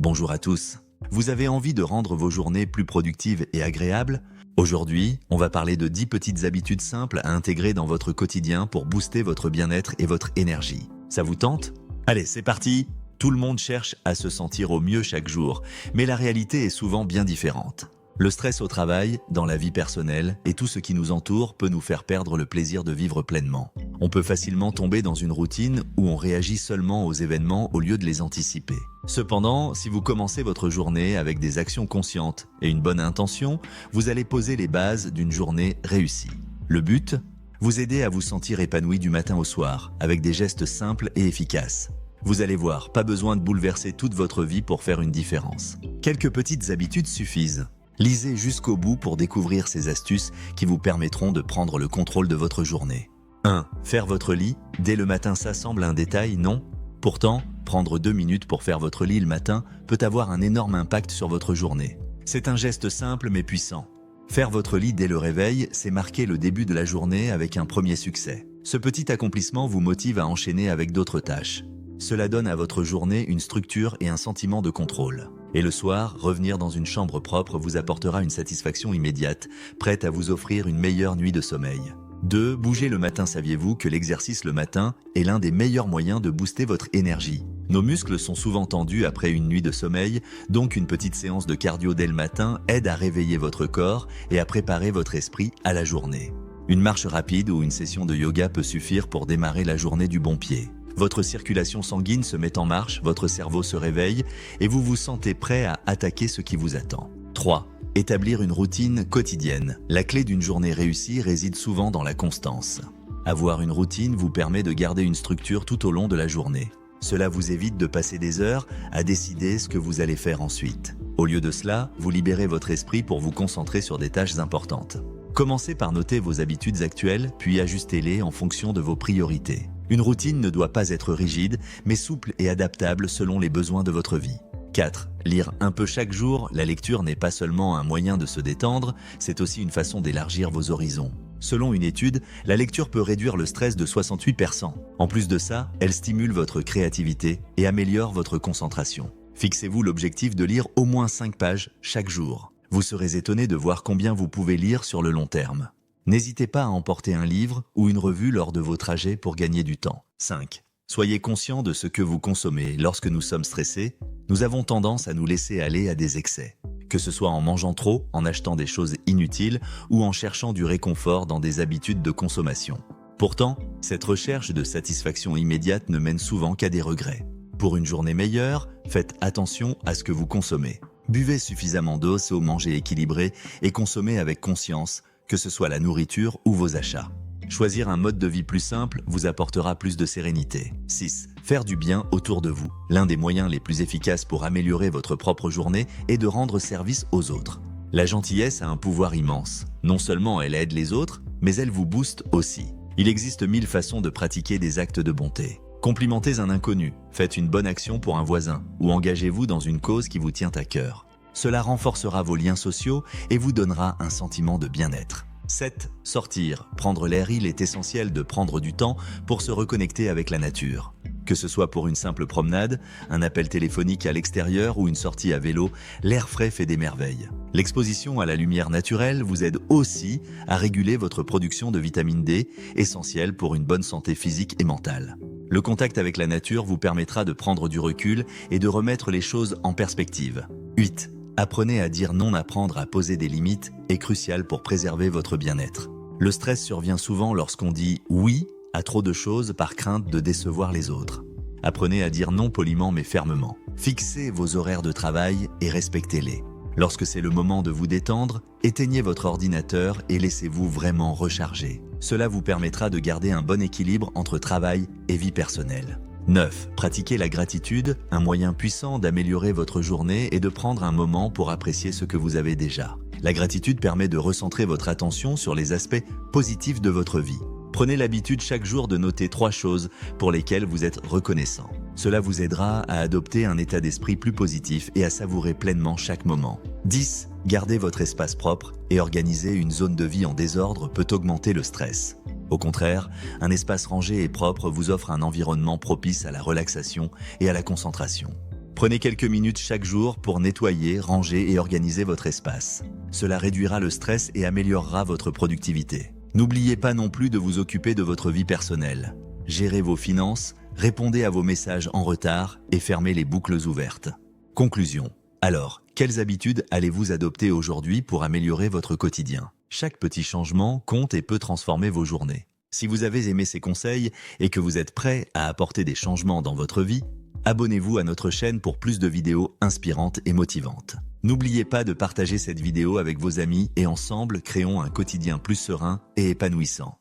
Bonjour à tous. Vous avez envie de rendre vos journées plus productives et agréables? Aujourd'hui, on va parler de 10 petites habitudes simples à intégrer dans votre quotidien pour booster votre bien-être et votre énergie. Ça vous tente? Allez, c'est parti! Tout le monde cherche à se sentir au mieux chaque jour, mais la réalité est souvent bien différente. Le stress au travail, dans la vie personnelle et tout ce qui nous entoure peut nous faire perdre le plaisir de vivre pleinement. On peut facilement tomber dans une routine où on réagit seulement aux événements au lieu de les anticiper. Cependant, si vous commencez votre journée avec des actions conscientes et une bonne intention, vous allez poser les bases d'une journée réussie. Le but? Vous aider à vous sentir épanoui du matin au soir, avec des gestes simples et efficaces. Vous allez voir, pas besoin de bouleverser toute votre vie pour faire une différence. Quelques petites habitudes suffisent. Lisez jusqu'au bout pour découvrir ces astuces qui vous permettront de prendre le contrôle de votre journée. 1. Faire votre lit. Dès le matin, ça semble un détail, non? Pourtant, prendre 2 minutes pour faire votre lit le matin peut avoir un énorme impact sur votre journée. C'est un geste simple mais puissant. Faire votre lit dès le réveil, c'est marquer le début de la journée avec un premier succès. Ce petit accomplissement vous motive à enchaîner avec d'autres tâches. Cela donne à votre journée une structure et un sentiment de contrôle. Et le soir, revenir dans une chambre propre vous apportera une satisfaction immédiate, prête à vous offrir une meilleure nuit de sommeil. 2. Bouger le matin. Saviez-vous que l'exercice le matin est l'un des meilleurs moyens de booster votre énergie? Nos muscles sont souvent tendus après une nuit de sommeil, donc une petite séance de cardio dès le matin aide à réveiller votre corps et à préparer votre esprit à la journée. Une marche rapide ou une session de yoga peut suffire pour démarrer la journée du bon pied. Votre circulation sanguine se met en marche, votre cerveau se réveille et vous vous sentez prêt à attaquer ce qui vous attend. 3. Établir une routine quotidienne. La clé d'une journée réussie réside souvent dans la constance. Avoir une routine vous permet de garder une structure tout au long de la journée. Cela vous évite de passer des heures à décider ce que vous allez faire ensuite. Au lieu de cela, vous libérez votre esprit pour vous concentrer sur des tâches importantes. Commencez par noter vos habitudes actuelles, puis ajustez-les en fonction de vos priorités. Une routine ne doit pas être rigide, mais souple et adaptable selon les besoins de votre vie. 4. Lire un peu chaque jour. La lecture n'est pas seulement un moyen de se détendre, c'est aussi une façon d'élargir vos horizons. Selon une étude, la lecture peut réduire le stress de 68%. En plus de ça, elle stimule votre créativité et améliore votre concentration. Fixez-vous l'objectif de lire au moins 5 pages chaque jour. Vous serez étonné de voir combien vous pouvez lire sur le long terme. N'hésitez pas à emporter un livre ou une revue lors de vos trajets pour gagner du temps. 5. Soyez conscient de ce que vous consommez. Lorsque nous sommes stressés, nous avons tendance à nous laisser aller à des excès. Que ce soit en mangeant trop, en achetant des choses inutiles ou en cherchant du réconfort dans des habitudes de consommation. Pourtant, cette recherche de satisfaction immédiate ne mène souvent qu'à des regrets. Pour une journée meilleure, faites attention à ce que vous consommez. Buvez suffisamment d'eau, mangez équilibré et consommez avec conscience, que ce soit la nourriture ou vos achats. Choisir un mode de vie plus simple vous apportera plus de sérénité. 6. Faire du bien autour de vous. L'un des moyens les plus efficaces pour améliorer votre propre journée est de rendre service aux autres. La gentillesse a un pouvoir immense. Non seulement elle aide les autres, mais elle vous booste aussi. Il existe 1000 façons de pratiquer des actes de bonté. Complimentez un inconnu, faites une bonne action pour un voisin ou engagez-vous dans une cause qui vous tient à cœur. Cela renforcera vos liens sociaux et vous donnera un sentiment de bien-être. 7. Sortir. Prendre l'air. Il est essentiel de prendre du temps pour se reconnecter avec la nature. Que ce soit pour une simple promenade, un appel téléphonique à l'extérieur ou une sortie à vélo, l'air frais fait des merveilles. L'exposition à la lumière naturelle vous aide aussi à réguler votre production de vitamine D, essentielle pour une bonne santé physique et mentale. Le contact avec la nature vous permettra de prendre du recul et de remettre les choses en perspective. 8. Apprenez à dire non. Apprendre à poser des limites est crucial pour préserver votre bien-être. Le stress survient souvent lorsqu'on dit oui à trop de choses par crainte de décevoir les autres. Apprenez à dire non poliment mais fermement. Fixez vos horaires de travail et respectez-les. Lorsque c'est le moment de vous détendre, éteignez votre ordinateur et laissez-vous vraiment recharger. Cela vous permettra de garder un bon équilibre entre travail et vie personnelle. 9. Pratiquez la gratitude. Un moyen puissant d'améliorer votre journée est de prendre un moment pour apprécier ce que vous avez déjà. La gratitude permet de recentrer votre attention sur les aspects positifs de votre vie. Prenez l'habitude chaque jour de noter 3 choses pour lesquelles vous êtes reconnaissant. Cela vous aidera à adopter un état d'esprit plus positif et à savourer pleinement chaque moment. 10. Gardez votre espace propre et organiser une zone de vie en désordre peut augmenter le stress. Au contraire, un espace rangé et propre vous offre un environnement propice à la relaxation et à la concentration. Prenez quelques minutes chaque jour pour nettoyer, ranger et organiser votre espace. Cela réduira le stress et améliorera votre productivité. N'oubliez pas non plus de vous occuper de votre vie personnelle. Gérez vos finances, répondez à vos messages en retard et fermez les boucles ouvertes. Conclusion. Alors, quelles habitudes allez-vous adopter aujourd'hui pour améliorer votre quotidien? Chaque petit changement compte et peut transformer vos journées. Si vous avez aimé ces conseils et que vous êtes prêt à apporter des changements dans votre vie, abonnez-vous à notre chaîne pour plus de vidéos inspirantes et motivantes. N'oubliez pas de partager cette vidéo avec vos amis et ensemble créons un quotidien plus serein et épanouissant.